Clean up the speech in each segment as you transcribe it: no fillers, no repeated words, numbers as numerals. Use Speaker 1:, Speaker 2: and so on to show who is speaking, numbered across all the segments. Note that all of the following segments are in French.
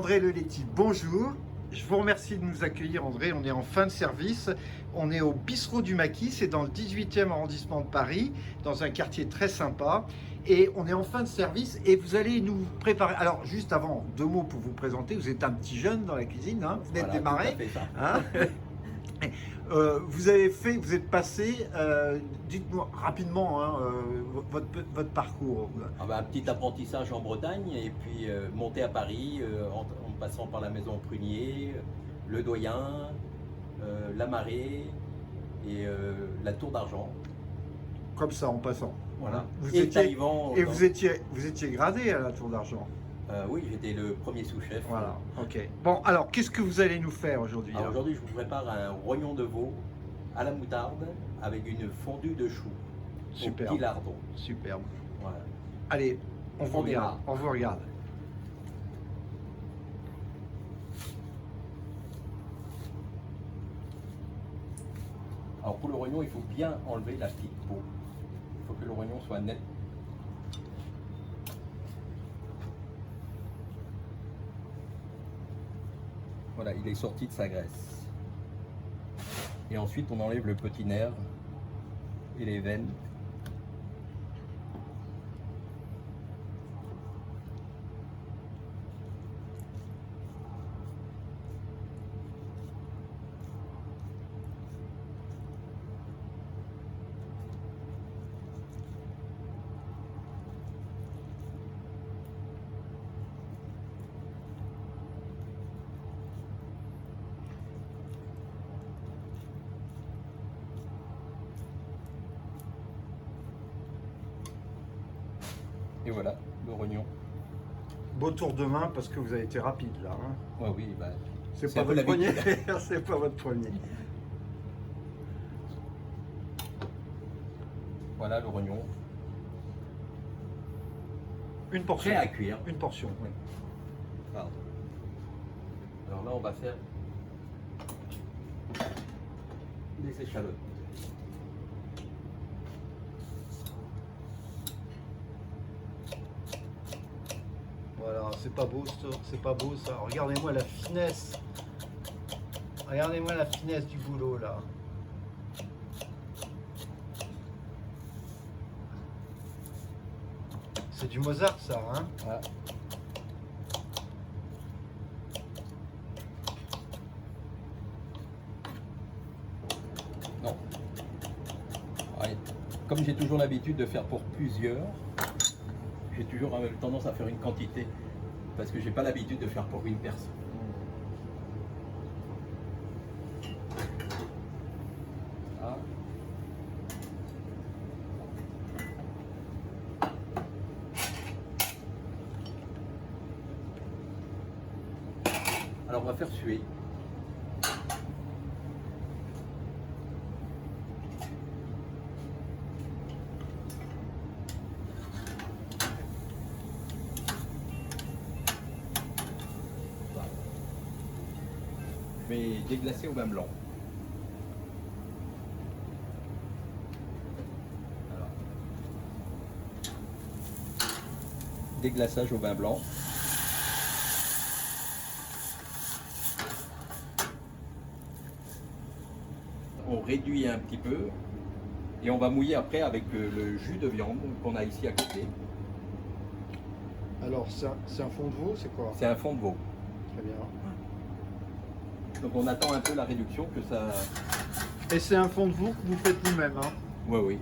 Speaker 1: André Leletti, bonjour. Je vous remercie de nous accueillir, André. On est en fin de service. On est au Bistrot du Maquis, c'est dans le 18e arrondissement de Paris, dans un quartier très sympa. Et on est en fin de service et vous allez nous préparer. Alors, juste avant, 2 mots pour vous présenter. Vous êtes un petit jeune dans la cuisine, hein, vous venez de démarrer. Hein. Vous êtes passé, dites-moi rapidement hein, votre parcours.
Speaker 2: Un petit apprentissage en Bretagne et puis monter à Paris en passant par la maison Prunier, le Doyen, la Marée et la Tour d'Argent.
Speaker 1: Comme ça, en passant.
Speaker 2: Voilà.
Speaker 1: Vous étiez gradé à la Tour d'Argent.
Speaker 2: Oui, j'étais le premier sous-chef.
Speaker 1: Voilà, ok. Bon, alors, qu'est-ce que vous allez nous faire aujourd'hui?
Speaker 2: Aujourd'hui, je vous prépare un rognon de veau à la moutarde avec une fondue de choux.
Speaker 1: Superbe.
Speaker 2: Au petit lardon.
Speaker 1: Superbe.
Speaker 2: Voilà.
Speaker 1: Allez, on vous regarde. On vous regarde.
Speaker 2: Alors pour le rognon, il faut bien enlever la petite peau. Il faut que le rognon soit net. Voilà, il est sorti de sa graisse. Et ensuite, on enlève le petit nerf et les veines. Et voilà, le rognon.
Speaker 1: Beau tour de main parce que vous avez été rapide là. Hein.
Speaker 2: Ouais, oui, bah,
Speaker 1: c'est pas votre premier. C'est pas votre premier.
Speaker 2: Voilà le rognon.
Speaker 1: Une portion.
Speaker 2: Prêt à cuire.
Speaker 1: Une portion.
Speaker 2: Oui. Pardon. Alors là, on va faire des échalotes.
Speaker 1: Voilà, c'est pas beau ça, c'est pas beau ça. Regardez-moi la finesse. Regardez-moi la finesse du boulot là. C'est du Mozart ça, hein?
Speaker 2: Voilà. Non. Allez. Comme j'ai toujours l'habitude de faire pour plusieurs, j'ai toujours tendance à faire une quantité parce que j'ai pas l'habitude de faire pour une personne. Ah. Alors on va faire suer. Mais déglacé au vin blanc. Alors. Déglaçage au vin blanc. On réduit un petit peu et on va mouiller après avec le jus de viande qu'on a ici à côté.
Speaker 1: Alors, c'est un fond de veau, c'est quoi?
Speaker 2: C'est un fond de veau.
Speaker 1: Très bien.
Speaker 2: Donc on attend un peu la réduction que ça...
Speaker 1: Et c'est un fond de veau que vous faites vous-même, hein?
Speaker 2: Oui, oui.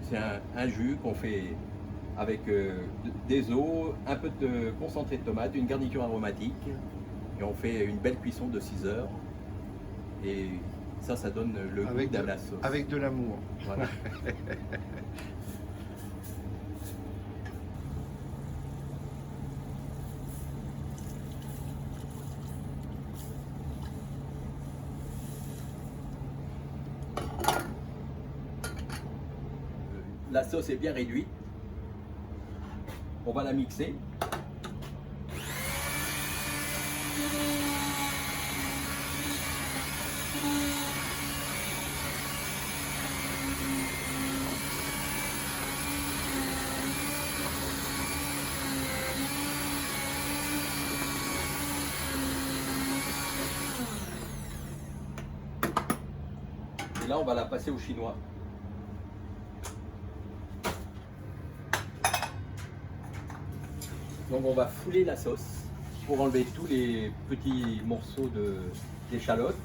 Speaker 2: C'est un jus qu'on fait avec des os, un peu de concentré de tomate, une garniture aromatique. Et on fait une belle cuisson de 6 heures. Et ça donne le goût de la sauce.
Speaker 1: Avec de l'amour.
Speaker 2: Voilà. La sauce est bien réduite. On va la mixer. là, on va la passer au chinois. Donc on va fouler la sauce pour enlever tous les petits morceaux d'échalote.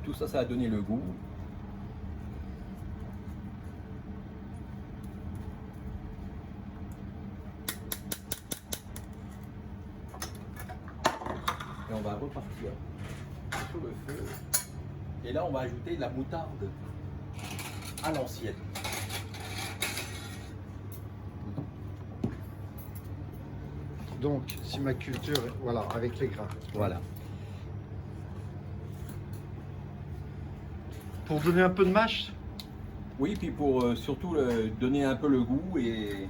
Speaker 2: Tout ça, ça a donné le goût. Et on va repartir sur le feu. Et là, on va ajouter la moutarde à l'ancienne.
Speaker 1: Donc, si ma culture, voilà, avec les grains.
Speaker 2: Voilà.
Speaker 1: Pour donner un peu de mâche.
Speaker 2: Oui, puis pour surtout donner un peu le goût et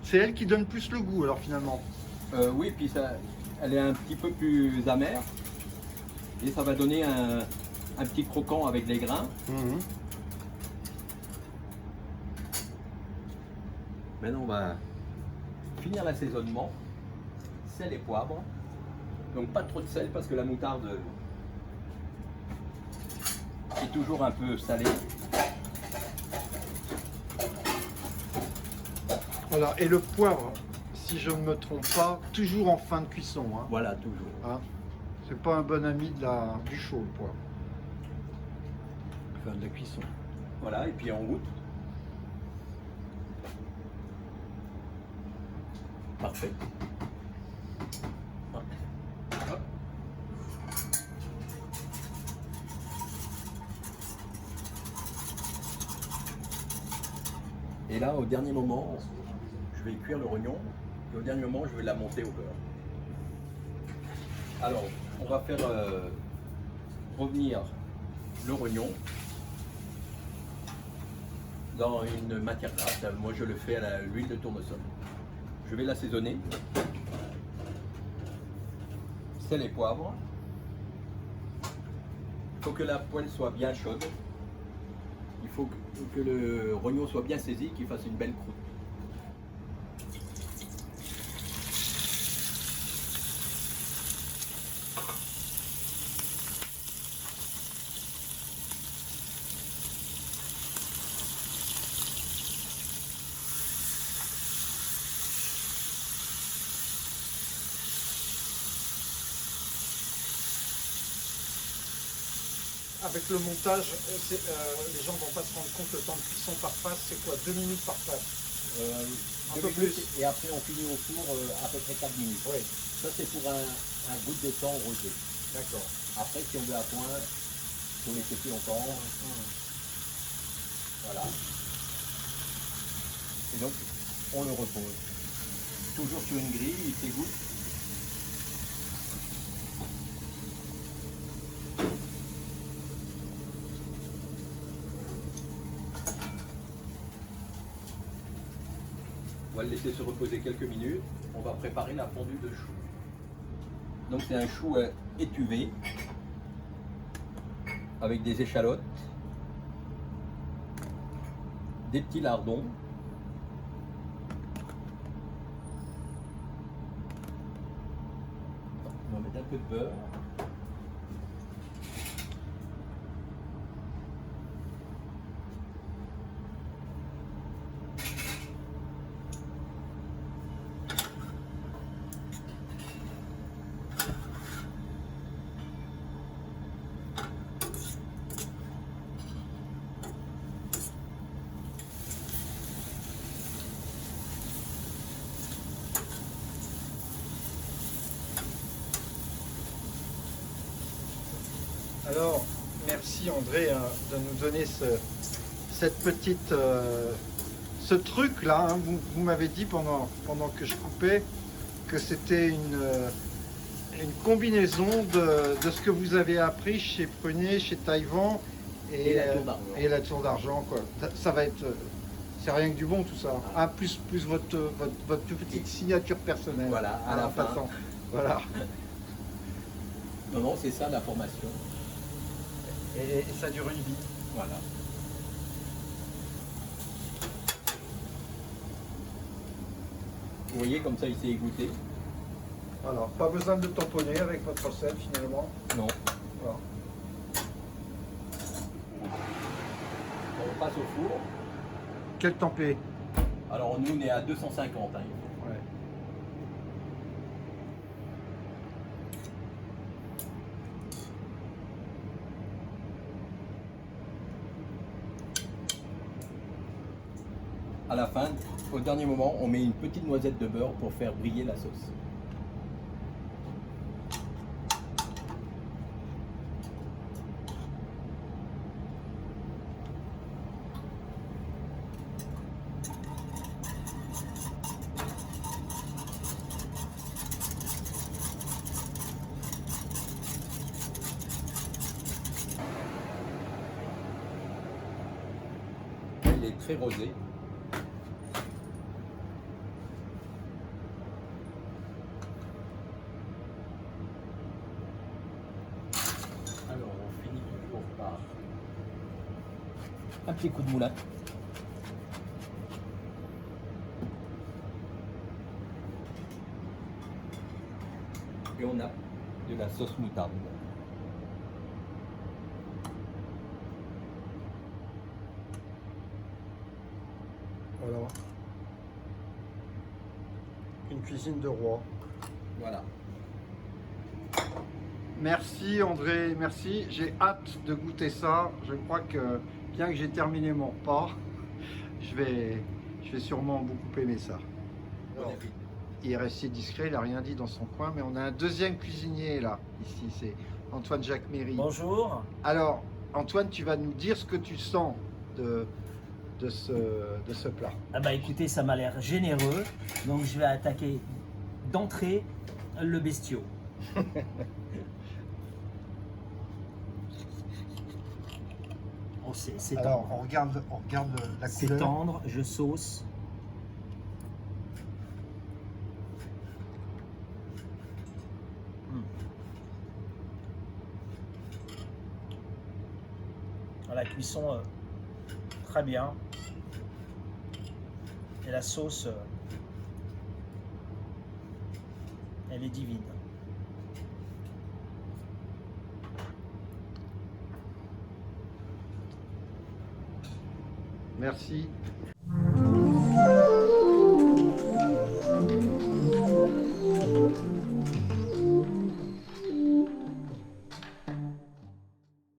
Speaker 1: C'est elle qui donne plus le goût, alors finalement.
Speaker 2: oui, puis ça, elle est un petit peu plus amère et ça va donner un petit croquant avec les grains.
Speaker 1: Mhm.
Speaker 2: Maintenant, on va finir l'assaisonnement, sel et poivre. Donc pas trop de sel parce que la moutarde est toujours un peu salée.
Speaker 1: Voilà, et le poivre, si je ne me trompe pas, toujours en fin de cuisson. Hein.
Speaker 2: Voilà, toujours.
Speaker 1: Hein. C'est pas un bon ami du chaud, le poivre.
Speaker 2: Fin de cuisson. Voilà, et puis on goûte. Parfait. Hop. Et là, au dernier moment, je vais cuire le rognon. Et au dernier moment, je vais la monter au beurre. Alors, on va faire revenir le rognon dans une matière grasse. Moi, je le fais à l'huile de tournesol. Je vais l'assaisonner. Sel et poivre. Il faut que la poêle soit bien chaude. Il faut que le rognon soit bien saisi, qu'il fasse une belle croûte.
Speaker 1: Avec le montage, les gens ne vont pas se rendre compte le temps de cuisson par face, c'est quoi? 2 minutes par face? Un peu plus.
Speaker 2: Et après, on finit au four à peu près 4 minutes.
Speaker 1: Oui,
Speaker 2: Ça, c'est pour un goutte de thon rosé.
Speaker 1: d'accord.
Speaker 2: Après, si on veut à point, il faut laisser plus longtemps. Voilà. Et donc, on le repose. Toujours sur une grille, il s'égoutte. On va le laisser se reposer quelques minutes. On va préparer la fondue de chou. Donc c'est un chou étuvé avec des échalotes, des petits lardons, on va mettre un peu de beurre,
Speaker 1: Alors, merci André de nous donner cette petite, ce truc là. Hein. Vous m'avez dit pendant que je coupais que c'était une combinaison de ce que vous avez appris chez Prunier, chez Taïwan
Speaker 2: et la tour d'argent.
Speaker 1: et la tour d'argent, quoi. Ça va être, c'est rien que du bon tout ça. Ah, plus votre petite signature personnelle.
Speaker 2: Voilà, à la fin.
Speaker 1: passant. Voilà.
Speaker 2: Non, non, c'est ça la formation.
Speaker 1: Et ça dure une vie.
Speaker 2: Voilà. Vous voyez, comme ça, il s'est égoutté.
Speaker 1: Alors, pas besoin de tamponner avec votre recette finalement.
Speaker 2: Non.
Speaker 1: Voilà.
Speaker 2: On passe au four.
Speaker 1: Quel tempé?
Speaker 2: Alors, nous, on est à 250. Hein.
Speaker 1: Ouais.
Speaker 2: À la fin, au dernier moment, on met une petite noisette de beurre pour faire briller la sauce. Elle est très rosée. Alors, on finit toujours par un petit coup de moulin. Et on a de la sauce moutarde.
Speaker 1: Voilà. Une cuisine de roi.
Speaker 2: Voilà.
Speaker 1: Merci André, merci. J'ai hâte de goûter ça. Je crois que bien que j'ai terminé mon repas, je vais sûrement beaucoup aimer ça.
Speaker 2: Bon appétit.
Speaker 1: Il est resté discret, il n'a rien dit dans son coin, mais on a un deuxième cuisinier là, ici, c'est Antoine Jacques Méry.
Speaker 3: Bonjour.
Speaker 1: Alors, Antoine, tu vas nous dire ce que tu sens de ce plat.
Speaker 3: Ah bah écoutez, ça m'a l'air généreux, donc je vais attaquer d'entrée le bestiau. Oh, c'est
Speaker 1: Alors,
Speaker 3: tendre.
Speaker 1: on regarde la
Speaker 3: C'est
Speaker 1: couleur.
Speaker 3: tendre, je sauce. La cuisson très bien. Et la sauce, elle est divine.
Speaker 1: Merci.